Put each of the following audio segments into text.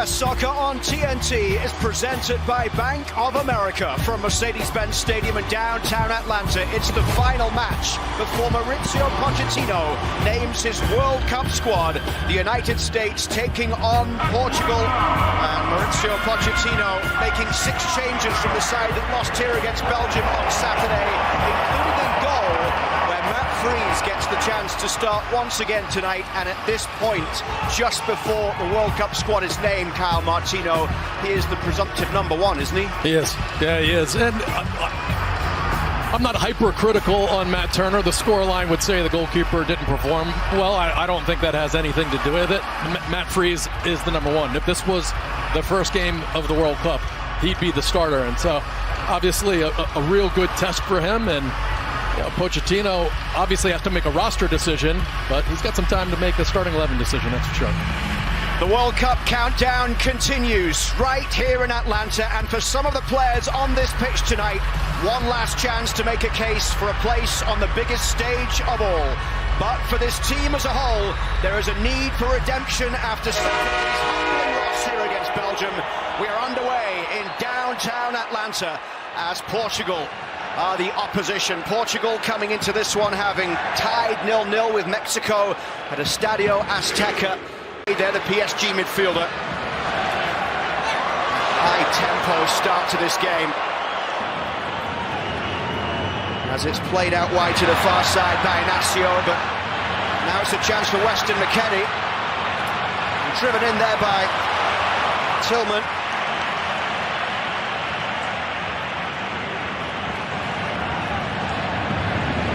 US Soccer on TNT is presented by Bank of America from Mercedes-Benz Stadium in downtown Atlanta. It's the final match before Mauricio Pochettino names his World Cup squad. The United States taking on Portugal, and Mauricio Pochettino making 6 changes from the side that lost here against Belgium on Saturday, including a goal where Matt Freese gets the chance to start once again tonight. And at this point, just before the World Cup squad is named, Kyle Martino, he is the presumptive number 1, isn't he? He is. Yeah, he is. And I'm not hypercritical on Matt Turner. The scoreline would say the goalkeeper didn't perform well. I don't think that has anything to do with it. Matt Freese is the number 1. If this was the first game of the World Cup, he'd be the starter. And so, obviously, a real good test for him. And Pochettino obviously has to make a roster decision, but he's got some time to make a starting 11 decision, that's for sure. The World Cup countdown continues right here in Atlanta, and for some of the players on this pitch tonight, one last chance to make a case for a place on the biggest stage of all. But for this team as a whole, there is a need for redemption after Saturday's humbling loss here against Belgium. We are underway in downtown Atlanta as Portugal are the opposition. Portugal coming into this one having tied 0-0 with Mexico at Estadio Azteca. They're the PSG midfielder. High tempo start to this game, as it's played out wide to the far side by Inacio, but now it's a chance for Weston McKennie. Driven in there by Tillman.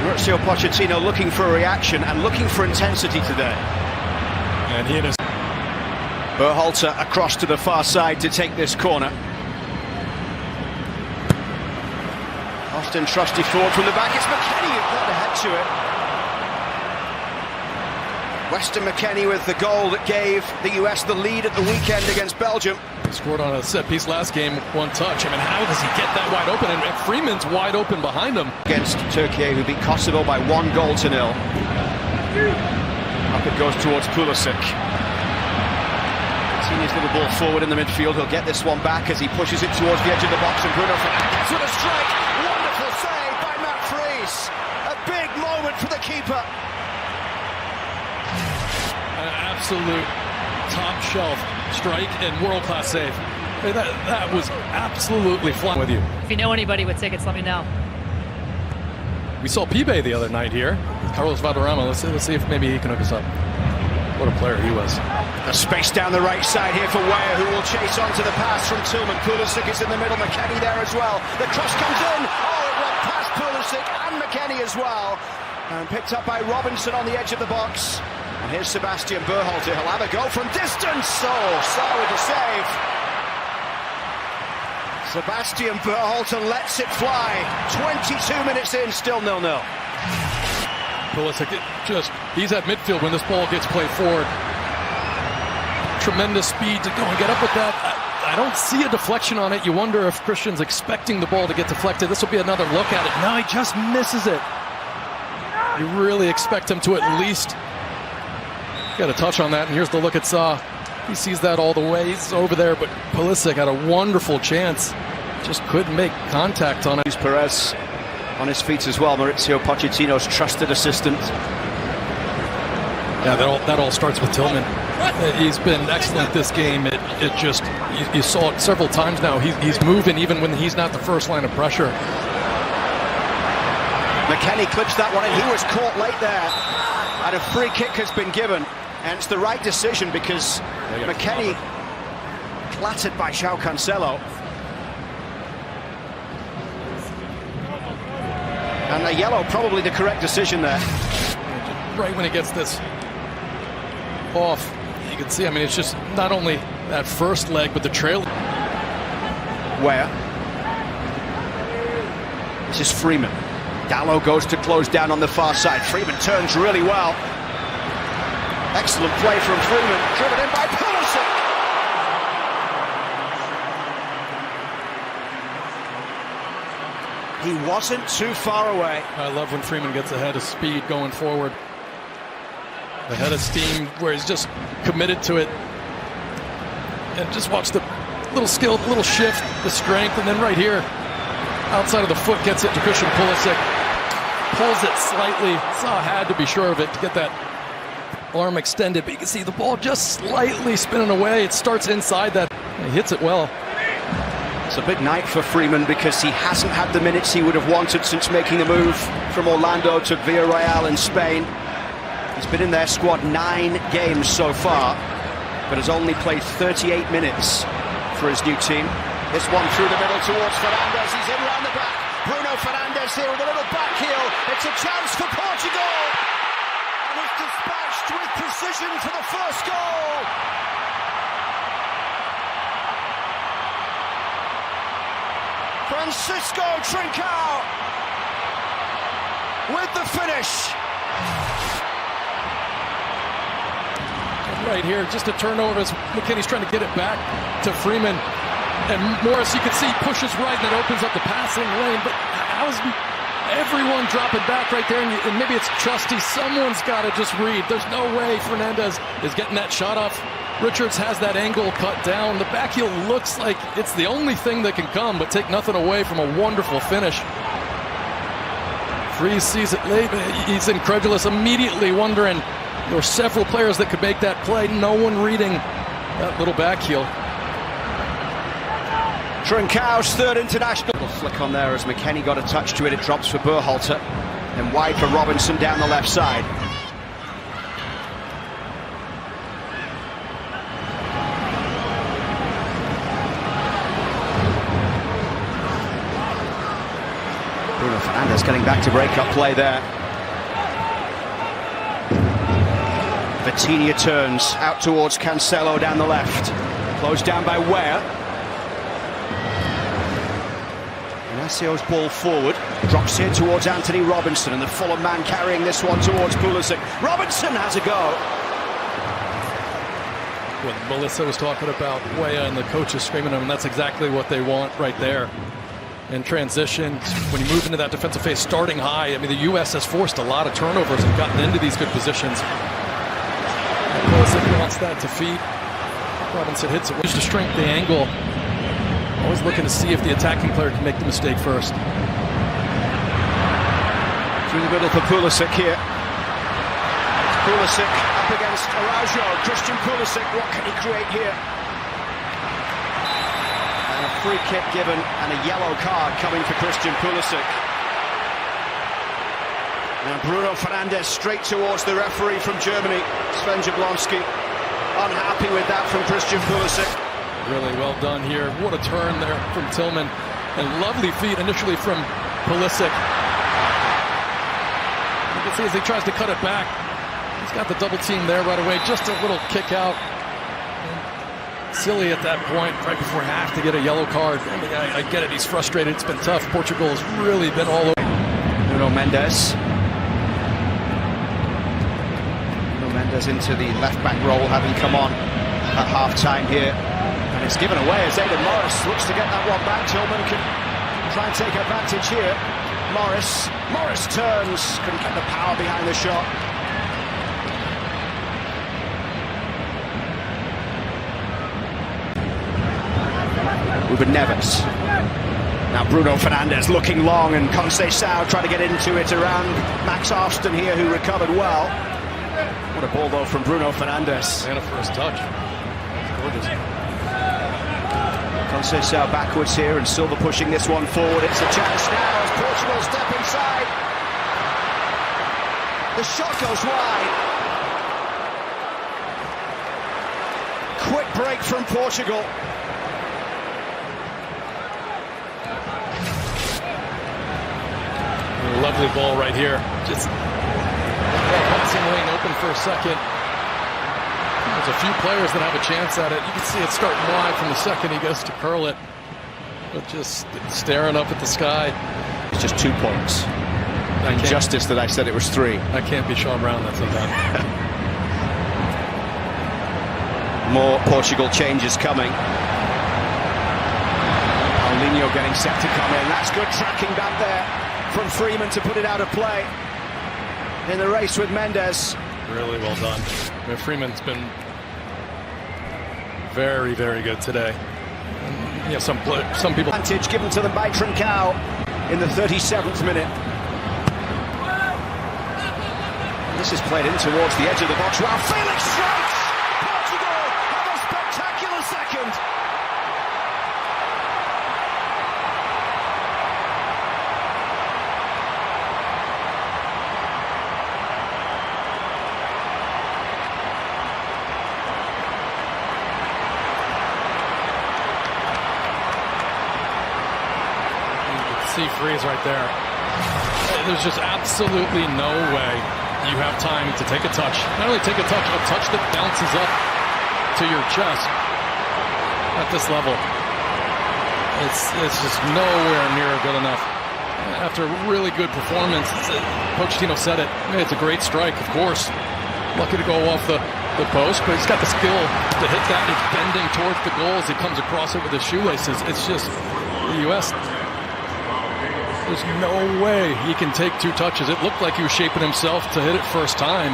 Mauricio Pochettino looking for a reaction and looking for intensity today. And he is. Berhalter across to the far side to take this corner. Austin trusty forward from the back. It's McKennie who put the head to it. Weston McKennie with the goal that gave the US the lead at the weekend against Belgium. Scored on a set piece last game, 1 touch. I mean, how does he get that wide open? And Freeman's wide open behind him. Against Turkey, who beat Kosovo by 1-0. Up it goes towards Pulisic. Seeing his little ball forward in the midfield, he'll get this one back as he pushes it towards the edge of the box, and Bruno Fernandes with a strike. Wonderful save by Matt Freese. A big moment for the keeper. An absolute top shelf strike and world-class save. That was absolutely flying with you. If you know anybody with tickets, let me know. We saw Pibe the other night here. Carlos Valderrama. Let's see if maybe he can hook us up. What a player he was. A space down the right side here for Weah, who will chase onto the pass from Tillman. Pulisic is in the middle, McKennie there as well. The cross comes in. Oh, it went past Pulisic and McKennie as well. And picked up by Robinson on the edge of the box. And here's Sebastian Berhalter. He'll have a go from distance. Oh, Sarr with the save. Sebastian Berhalter lets it fly. 22 minutes in, still 0-0. Pulisic, he's at midfield when this ball gets played forward. Tremendous speed to go and get up with that. I don't see a deflection on it. You wonder if Christian's expecting the ball to get deflected. This will be another look at it. No, he just misses it. You really expect him to at least get a touch on that. And here's the look at Sarr. He sees that all the way. He's over there, but Pulisic had a wonderful chance. Just couldn't make contact on it. Perez on his feet as well. Mauricio Pochettino's trusted assistant. Yeah, that all starts with Tillman. He's been excellent this game. It just, you saw it several times now. He's moving even when he's not the first line of pressure. McKennie clips that one, and he was caught late there. And a free kick has been given. And it's the right decision because McKennie clattered by Joao Cancelo. And a yellow, probably the correct decision there. Right when he gets this off, you can see, I mean, it's just not only that first leg, but the trail. Where? This is Freeman. Dallo goes to close down on the far side. Freeman turns really well. Excellent play from Freeman, driven in by Pulisic. He wasn't too far away. I love when Freeman gets ahead of speed going forward. The head of steam where he's just committed to it. And just watch the little skill, little shift, the strength, and then right here, outside of the foot, gets it to Christian Pulisic. Pulls it slightly. Saw had to be sure of it to get that arm extended, but you can see the ball just slightly spinning away. It starts inside that. He hits it well. It's a big night for Freeman because he hasn't had the minutes he would have wanted since making the move from Orlando to Villarreal in Spain. He's been in their squad 9 games so far, but has only played 38 minutes for his new team. This one through the middle towards Fernandes. He's in round the back. Bruno Fernandes here with a little back heel. It's a chance for Portugal. And it's dispatched with precision for the first goal. Francisco Trincao with the finish. Right here, just a turnover as McKinney's trying to get it back to Freeman. And Morris, you can see, pushes right and it opens up the passing lane. But how's everyone dropping back right there? And maybe it's trusty. Someone's got to just read. There's no way Fernandes is getting that shot off. Richards has that angle cut down. The back heel looks like it's the only thing that can come, but take nothing away from a wonderful finish. Freeze sees it late, but he's incredulous, immediately wondering. There were several players that could make that play. No one reading that little back heel. Trincao's third international. Little flick on there as McKennie got a touch to it. It drops for Berhalter. Then wide for Robinson down the left side. Bruno Fernandes getting back to break-up play there. Vitinha turns out towards Cancelo down the left. Closed down by Ware. Inacio's ball forward. Drops here towards Anthony Robinson, and the Fulham man carrying this one towards Pulisic. Robinson has a go. When Melissa was talking about Wea and the coaches screaming at him, that's exactly what they want right there. In transition, when you move into that defensive phase, starting high, I mean, the U.S. has forced a lot of turnovers and gotten into these good positions. Pulisic wants that to feed. Robinson hits it. Just to strength the angle. Always looking to see if the attacking player can make the mistake first. Through the middle for Pulisic here. It's Pulisic up against Araujo. Christian Pulisic, what can he create here? And a free kick given and a yellow card coming for Christian Pulisic. And Bruno Fernandes straight towards the referee from Germany, Sven Jablonski. Unhappy with that from Christian Pulisic. Really well done here. What a turn there from Tillman. And lovely feet initially from Pulisic. You can see as he tries to cut it back. He's got the double team there right away. Just a little kick out. And silly at that point, right before half, to get a yellow card. I mean, I get it. He's frustrated. It's been tough. Portugal has really been all over. Nuno Mendes. Mendes into the left-back role, having come on at half-time here. And it's given away as Aidan Morris looks to get that one back. Tillman can try and take advantage here. Morris turns, couldn't get the power behind the shot. Ruben Neves. Now Bruno Fernandes looking long, and Conceição trying to get into it around Max Arston here, who recovered well. What a ball though from Bruno Fernandes. And a first touch. Gorgeous. Conceição backwards here, and Silva pushing this one forward. It's a chance now as Portugal step inside. The shot goes wide. Quick break from Portugal. Lovely ball right here. Just passing lane open for a second. There's a few players that have a chance at it. You can see it starting wide from the second he goes to curl it. But just staring up at the sky. It's just 2 points. Injustice that I said it was 3. That can't be Sean Brown, that's not that. More Portugal changes coming. Paulinho getting set to come in. That's good tracking back there from Freeman to put it out of play in the race with Mendes. Really well done. I mean, Freeman's been very, very good today. And, yeah, some people. Advantage given to them by Trincao in the 37th minute. This is played in towards the edge of the box. Joao Felix strikes! Portugal have a spectacular second. Freeze right there. There's just absolutely no way you have time to take a touch. Not only take a touch that bounces up to your chest at this level. It's just nowhere near good enough. After a really good performance, Pochettino said it. It's a great strike, of course. Lucky to go off the post, but he's got the skill to hit that. He's bending towards the goal as he comes across it with his shoelaces. It's just the U.S. There's no way he can take two touches. It looked like he was shaping himself to hit it first time.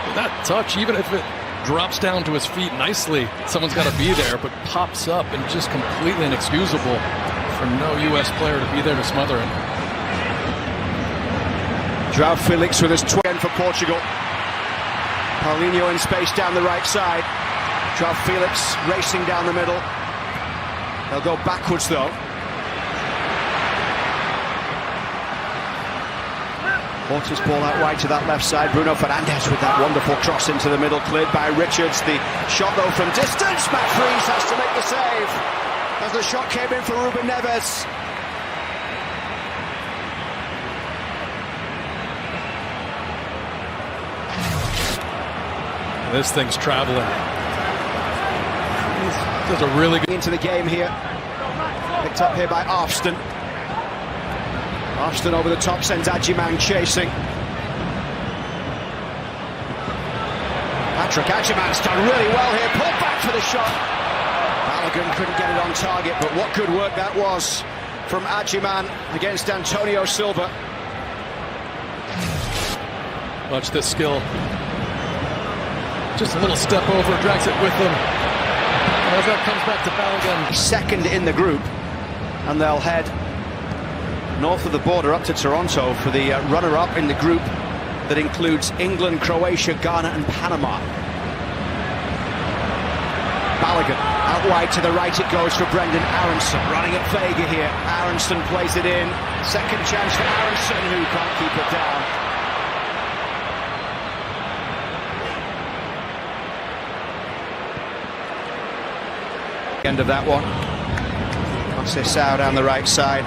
But that touch, even if it drops down to his feet nicely, someone's got to be there, but pops up and just completely inexcusable for no U.S. player to be there to smother him. Joao Felix with his 20 for Portugal. Paulinho in space down the right side. Joao Felix racing down the middle. They'll go backwards though. Porter's ball out wide to that left side. Bruno Fernandes with that wonderful cross into the middle, cleared by Richards. The shot though from distance. Matt Freese has to make the save as the shot came in for Ruben Neves. This thing's traveling. There's a really good into the game here. Picked up here by Arfston. Arfston over the top, sends Adjiman chasing. Patrick Adjiman's done really well here, pulled back for the shot. Balogun couldn't get it on target, but what good work that was from Adjiman against Antonio Silva. Watch this skill. Just a little step over, drags it with him. And as that comes back to Balogun. Second in the group, and they'll head north of the border up to Toronto for the runner-up in the group that includes England, Croatia, Ghana and Panama. Balogun out wide to the right, it goes for Brendan Aronson, running at Vega here. Aronson plays it in, second chance for Aronson, who can't keep it down. End of that one. Conceição down the right side.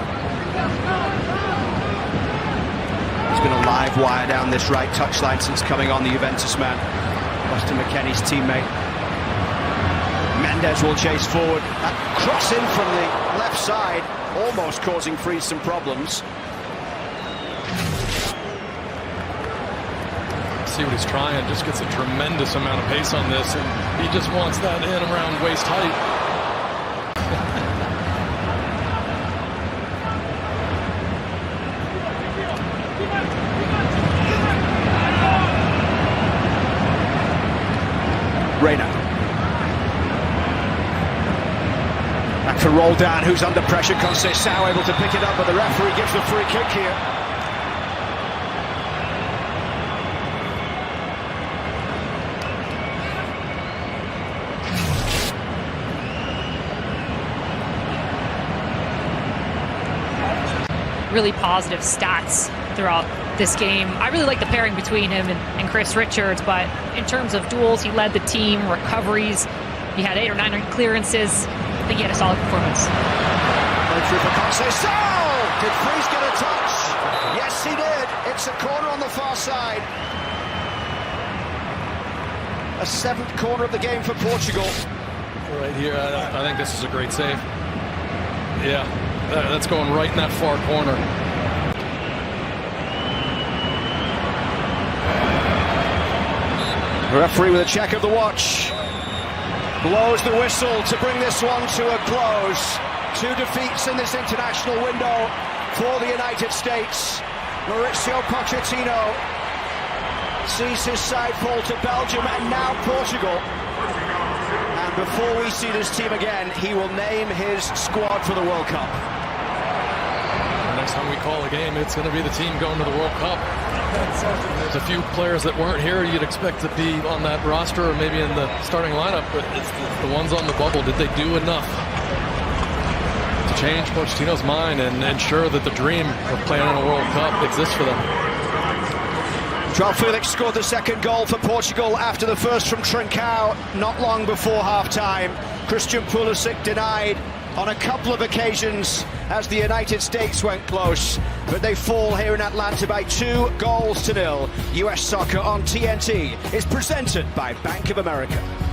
He's been a live wire down this right touchline since coming on, the Juventus man. Weston McKennie's teammate. Mendes will chase forward. That cross in from the left side, almost causing Freeze some problems. See what he's trying, just gets a tremendous amount of pace on this, and he just wants that in around waist height. Reina. Back for roll down, who's under pressure. Conceição able to pick it up, but the referee gives the free kick here. Really positive stats throughout this game. I really like the pairing between him and Chris Richards, but in terms of duels, he led the team, recoveries, he had 8 or 9 clearances. I think he had a solid performance. Going through for Conceição! Did Freeze get a touch? Yes, he did. It's a corner on the far side. A 7th corner of the game for Portugal. Right here, I think this is a great save. Yeah, that's going right in that far corner. The referee with a check of the watch. Blows the whistle to bring this one to a close. 2 defeats in this international window for the United States. Mauricio Pochettino sees his side fall to Belgium and now Portugal. And before we see this team again, he will name his squad for the World Cup. The next time we call a game, it's going to be the team going to the World Cup. There's a few players that weren't here you'd expect to be on that roster or maybe in the starting lineup, but it's the ones on the bubble. Did they do enough to change Pochettino's mind and ensure that the dream of playing in a World Cup exists for them? Joao Felix scored the second goal for Portugal after the first from Trincao not long before half-time. Christian Pulisic denied on a couple of occasions as the United States went close, but they fall here in Atlanta by 2-0. US Soccer on TNT is presented by Bank of America.